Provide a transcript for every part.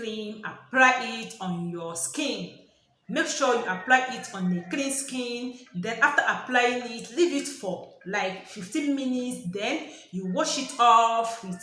cream, apply it on your skin. Make sure you apply it on a clean skin. Then after applying it, leave it for like 15 minutes. Then you wash it off with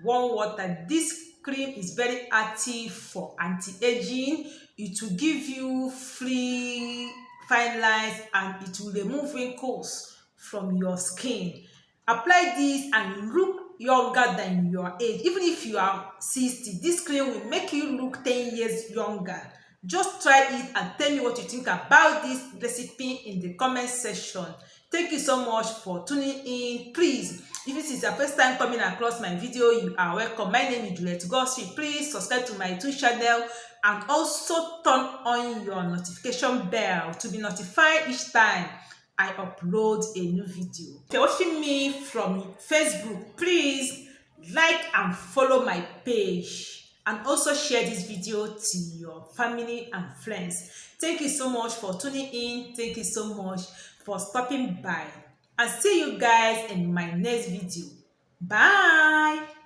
warm water. This cream is very active for anti-aging. It will give you free fine lines and it will remove wrinkles from your skin. Apply this and look younger than your age. Even if you are 60, this cream will make you look 10 years younger. Just try it and tell me what you think about this recipe in the comment section. Thank you so much for tuning in. Please, if this is your first time coming across my video, you are welcome. My name is Juliet Gossip. Please subscribe to my YouTube channel and also turn on your notification bell to be notified each time I upload a new video. If you're watching me from Facebook, please like and follow my page and also share this video to your family and friends. Thank you so much for tuning in. Thank you so much for stopping by. And see you guys in my next video. Bye.